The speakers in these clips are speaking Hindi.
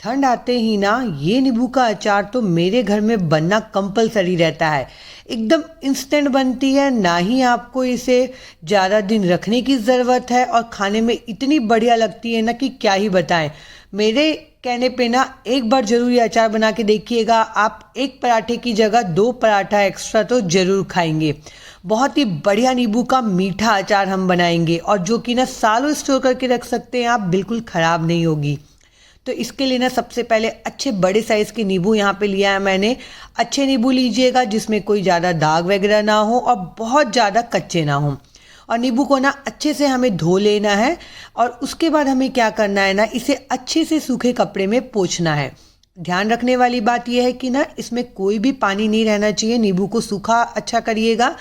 ठंड आते ही ना ये नींबू का अचार तो मेरे घर में बनना कंपलसरी रहता है। एकदम इंस्टेंट बनती है, ना ही आपको इसे ज़्यादा दिन रखने की ज़रूरत है और खाने में इतनी बढ़िया लगती है ना कि क्या ही बताएं। मेरे कहने पे ना एक बार ज़रूर ये अचार बना के देखिएगा। आप एक पराठे की जगह दो पराठा एक्स्ट्रा तो ज़रूर खाएंगे। बहुत ही बढ़िया नींबू का मीठा अचार हम बनाएंगे और जो कि ना सालों स्टोर करके रख सकते हैं आप, बिल्कुल ख़राब नहीं होगी। तो इसके लिए ना सबसे पहले अच्छे बड़े साइज़ के नींबू यहाँ पे लिया है मैंने। अच्छे नींबू लीजिएगा जिसमें कोई ज़्यादा दाग वगैरह ना हो और बहुत ज़्यादा कच्चे ना हो। और नींबू को ना अच्छे से हमें धो लेना है और उसके बाद हमें क्या करना है ना, इसे अच्छे से सूखे कपड़े में पोंछना है। ध्यान रखने वाली बात यह है कि ना इसमें कोई भी पानी नहीं रहना चाहिए। नींबू को सूखा अच्छा करिएगा।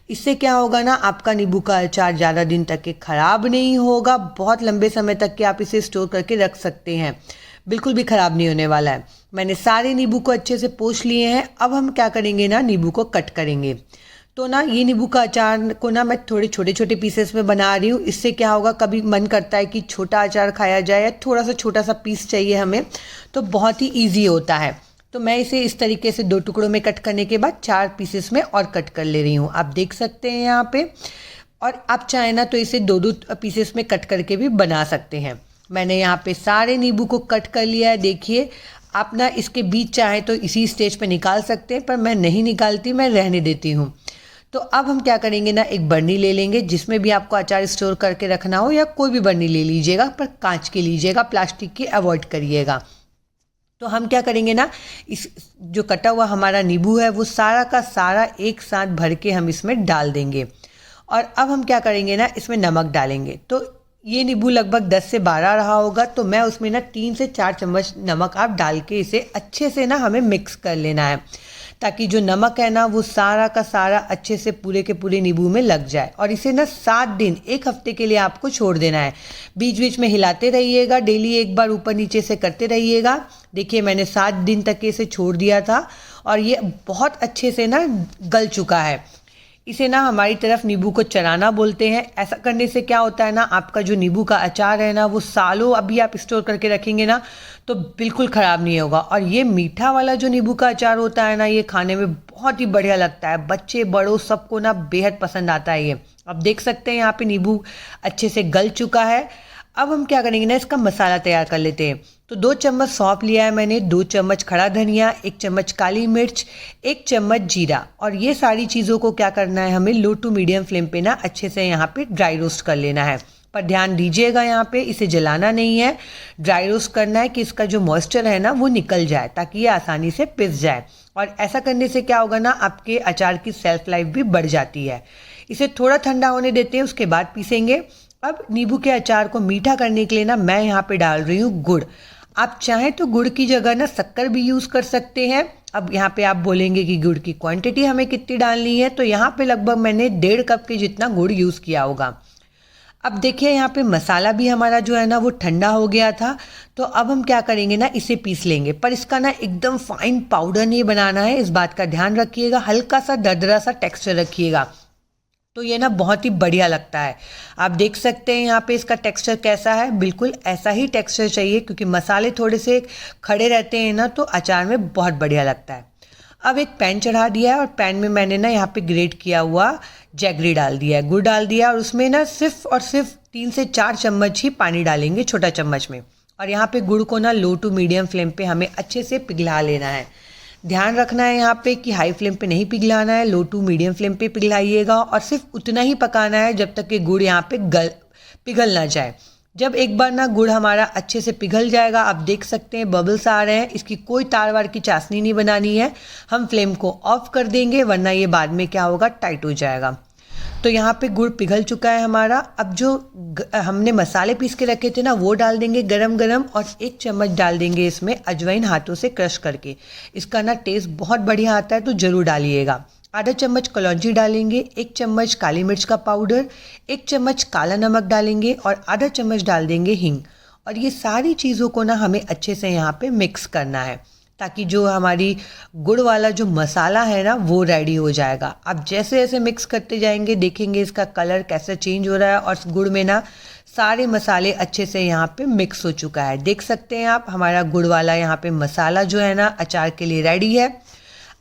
इससे क्या होगा ना, आपका नींबू का अचार ज़्यादा दिन तक के ख़राब नहीं होगा। बहुत लंबे समय तक के आप इसे स्टोर करके रख सकते हैं, बिल्कुल भी ख़राब नहीं होने वाला है। मैंने सारे नींबू को अच्छे से पोंछ लिए हैं। अब हम क्या करेंगे ना, नींबू को कट करेंगे। तो ना ये नींबू का अचार को ना मैं थोड़े छोटे छोटे पीसेस में बना रही हूँ। इससे क्या होगा, कभी मन करता है कि छोटा अचार खाया जाए या थोड़ा सा छोटा सा पीस चाहिए हमें, तो बहुत ही ईजी होता है। तो मैं इसे इस तरीके से दो टुकड़ों में कट करने के बाद 4 पीसेस में और कट कर ले रही हूँ। आप देख सकते हैं यहाँ पे। और आप चाहें ना तो इसे दो दो पीसेस में कट करके भी बना सकते हैं। मैंने यहाँ पे सारे नींबू को कट कर लिया है। देखिए, आप ना इसके बीज चाहे तो इसी स्टेज पे निकाल सकते हैं, पर मैं नहीं निकालती, मैं रहने देती हूँ। तो अब हम क्या करेंगे ना, एक बर्नी ले लेंगे जिसमें भी आपको अचार स्टोर करके रखना हो, या कोई भी बर्नी ले लीजिएगा, पर कांच की लीजिएगा, प्लास्टिक की अवॉइड करिएगा। तो हम क्या करेंगे ना, इस जो कटा हुआ हमारा नींबू है वो सारा का सारा एक साथ भर के हम इसमें डाल देंगे। और अब हम क्या करेंगे ना, इसमें नमक डालेंगे। तो ये नींबू लगभग 10 से 12 रहा होगा, तो मैं उसमें ना 3 से 4 चम्मच नमक आप डाल के इसे अच्छे से ना हमें मिक्स कर लेना है, ताकि जो नमक है ना वो सारा का सारा अच्छे से पूरे के पूरे नींबू में लग जाए। और इसे ना 7 दिन, एक हफ्ते के लिए आपको छोड़ देना है। बीच बीच में हिलाते रहिएगा, डेली एक बार ऊपर नीचे से करते रहिएगा। देखिए, मैंने 7 दिन तक इसे छोड़ दिया था और ये बहुत अच्छे से ना गल चुका है। इसे ना हमारी तरफ नींबू को चराना बोलते हैं। ऐसा करने से क्या होता है ना, आपका जो नींबू का अचार है ना वो सालों अभी आप स्टोर करके रखेंगे ना तो बिल्कुल ख़राब नहीं होगा। और ये मीठा वाला जो नींबू का अचार होता है ना, ये खाने में बहुत ही बढ़िया लगता है। बच्चे बड़ों सबको ना बेहद पसंद आता है ये। अब देख सकते हैं यहाँ पे नींबू अच्छे से गल चुका है। अब हम क्या करेंगे ना, इसका मसाला तैयार कर लेते हैं। तो 2 चम्मच सौंफ लिया है मैंने, 2 चम्मच खड़ा धनिया, 1 चम्मच काली मिर्च, 1 चम्मच जीरा। और ये सारी चीज़ों को क्या करना है, हमें लो टू मीडियम फ्लेम पे ना अच्छे से यहाँ पे ड्राई रोस्ट कर लेना है। पर ध्यान दीजिएगा, यहाँ पे इसे जलाना नहीं है, ड्राई रोस्ट करना है कि इसका जो मॉइस्चर है ना वो निकल जाए, ताकि ये आसानी से पिस जाए। और ऐसा करने से क्या होगा ना, आपके अचार की सेल्फ लाइफ भी बढ़ जाती है। इसे थोड़ा ठंडा होने देते हैं, उसके बाद पीसेंगे। अब नींबू के अचार को मीठा करने के लिए ना मैं यहाँ पे डाल रही हूँ गुड़। आप चाहें तो गुड़ की जगह ना शक्कर भी यूज़ कर सकते हैं। अब यहाँ पे आप बोलेंगे कि गुड़ की क्वांटिटी हमें कितनी डालनी है, तो यहाँ पे लगभग मैंने 1.5 कप के जितना गुड़ यूज़ किया होगा। अब देखिए, यहाँ पे मसाला भी हमारा जो है ना वो ठंडा हो गया था। तो अब हम क्या करेंगे ना, इसे पीस लेंगे। पर इसका ना एकदम फाइन पाउडर नहीं बनाना है, इस बात का ध्यान रखिएगा। हल्का सा दरदरा सा टेक्सचर रखिएगा, तो ये ना बहुत ही बढ़िया लगता है। आप देख सकते हैं यहाँ पे इसका टेक्सचर कैसा है, बिल्कुल ऐसा ही टेक्सचर चाहिए, क्योंकि मसाले थोड़े से खड़े रहते हैं ना तो अचार में बहुत बढ़िया लगता है। अब एक पैन चढ़ा दिया है और पैन में मैंने ना यहाँ पे ग्रेट किया हुआ जैगरी डाल दिया है, गुड़ डाल दिया, और उसमें ना सिर्फ और सिर्फ 3 से 4 चम्मच ही पानी डालेंगे, छोटा चम्मच में। और यहाँ पे गुड़ को ना लो टू मीडियम फ्लेम पे हमें अच्छे से पिघला लेना है। ध्यान रखना है यहाँ पे कि हाई फ्लेम पे नहीं पिघलाना है, लो टू मीडियम फ्लेम पे पिघलाइएगा। और सिर्फ उतना ही पकाना है जब तक कि गुड़ यहाँ पे पिघल ना जाए। जब एक बार ना गुड़ हमारा अच्छे से पिघल जाएगा, आप देख सकते हैं बबल्स आ रहे हैं, इसकी कोई तार वार की चाशनी नहीं बनानी है। हम फ्लेम को ऑफ कर देंगे, वरना ये बाद में क्या होगा, टाइट हो जाएगा। तो यहाँ पे गुड़ पिघल चुका है हमारा। अब जो हमने मसाले पीस के रखे थे ना वो डाल देंगे गरम गरम, और 1 चम्मच डाल देंगे इसमें अजवाइन, हाथों से क्रश करके। इसका ना टेस्ट बहुत बढ़िया आता है, तो ज़रूर डालिएगा। आधा चम्मच कलौंजी डालेंगे, 1 चम्मच काली मिर्च का पाउडर, 1 चम्मच काला नमक डालेंगे और आधा चम्मच डाल देंगे हींग। और ये सारी चीज़ों को ना हमें अच्छे से यहाँ पे मिक्स करना है, ताकि जो हमारी गुड़ वाला जो मसाला है ना वो रेडी हो जाएगा। अब जैसे जैसे मिक्स करते जाएंगे देखेंगे इसका कलर कैसे चेंज हो रहा है, और गुड़ में ना सारे मसाले अच्छे से यहाँ पे मिक्स हो चुका है। देख सकते हैं आप, हमारा गुड़ वाला यहाँ पे मसाला जो है ना अचार के लिए रेडी है।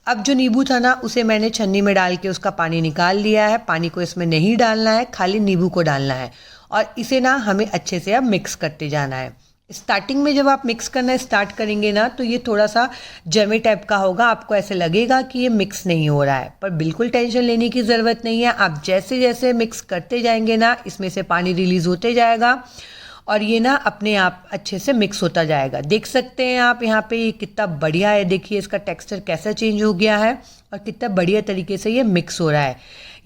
अब जो नींबू था ना उसे मैंने छन्नी में डाल के उसका पानी निकाल लिया है। पानी को इसमें नहीं डालना है, खाली नींबू को डालना है और इसे ना हमें अच्छे से अब मिक्स करते जाना है। स्टार्टिंग में जब आप मिक्स करना स्टार्ट करेंगे ना तो ये थोड़ा सा जमे टाइप का होगा, आपको ऐसे लगेगा कि ये मिक्स नहीं हो रहा है, पर बिल्कुल टेंशन लेने की ज़रूरत नहीं है। आप जैसे जैसे मिक्स करते जाएंगे ना इसमें से पानी रिलीज़ होते जाएगा और ये ना अपने आप अच्छे से मिक्स होता जाएगा। देख सकते हैं आप यहाँ पे ये कितना बढ़िया है, देखिए इसका टेक्सचर कैसा चेंज हो गया है और कितना बढ़िया तरीके से ये मिक्स हो रहा है।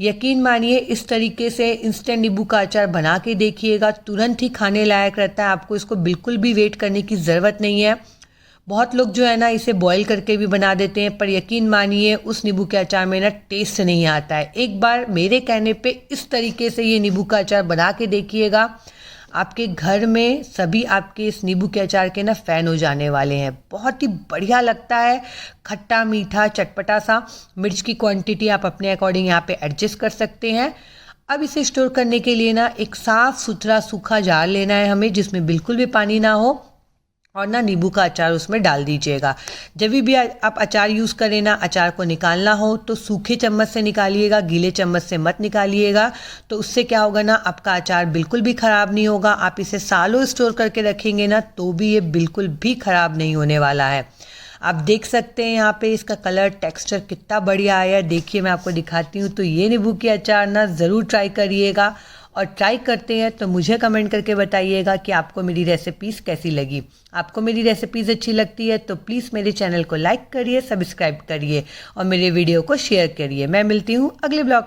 यकीन मानिए इस तरीके से इंस्टेंट नींबू का अचार बना के देखिएगा, तुरंत ही खाने लायक रहता है। आपको इसको बिल्कुल भी वेट करने की ज़रूरत नहीं है। बहुत लोग जो है ना इसे बॉईल करके भी बना देते हैं, पर यकीन मानिए उस नींबू के अचार में ना टेस्ट नहीं आता है। एक बार मेरे कहने पे इस तरीके से ये नींबू का अचार बना के देखिएगा, आपके घर में सभी आपके इस नींबू के अचार के ना फ़ैन हो जाने वाले हैं। बहुत ही बढ़िया लगता है, खट्टा मीठा चटपटा सा। मिर्च की क्वांटिटी आप अपने अकॉर्डिंग यहाँ पे एडजस्ट कर सकते हैं। अब इसे स्टोर करने के लिए ना एक साफ़ सुथरा सूखा जार लेना है हमें, जिसमें बिल्कुल भी पानी ना हो और ना नींबू का अचार उसमें डाल दीजिएगा। जब भी आप अचार यूज़ करें ना, अचार को निकालना हो तो सूखे चम्मच से निकालिएगा, गीले चम्मच से मत निकालिएगा। तो उससे क्या होगा ना, आपका अचार बिल्कुल भी ख़राब नहीं होगा। आप इसे सालों स्टोर करके रखेंगे ना तो भी ये बिल्कुल भी ख़राब नहीं होने वाला है। आप देख सकते हैं यहाँ पे इसका कलर टेक्सचर कितना बढ़िया आया है। देखिए मैं आपको दिखाती हूँ। तो ये नींबू के अचार ना ज़रूर ट्राई करिएगा और ट्राई करते हैं तो मुझे कमेंट करके बताइएगा कि आपको मेरी रेसिपीज़ कैसी लगी। आपको मेरी रेसिपीज़ अच्छी लगती है तो प्लीज़ मेरे चैनल को लाइक करिए, सब्सक्राइब करिए और मेरे वीडियो को शेयर करिए। मैं मिलती हूँ अगले ब्लॉग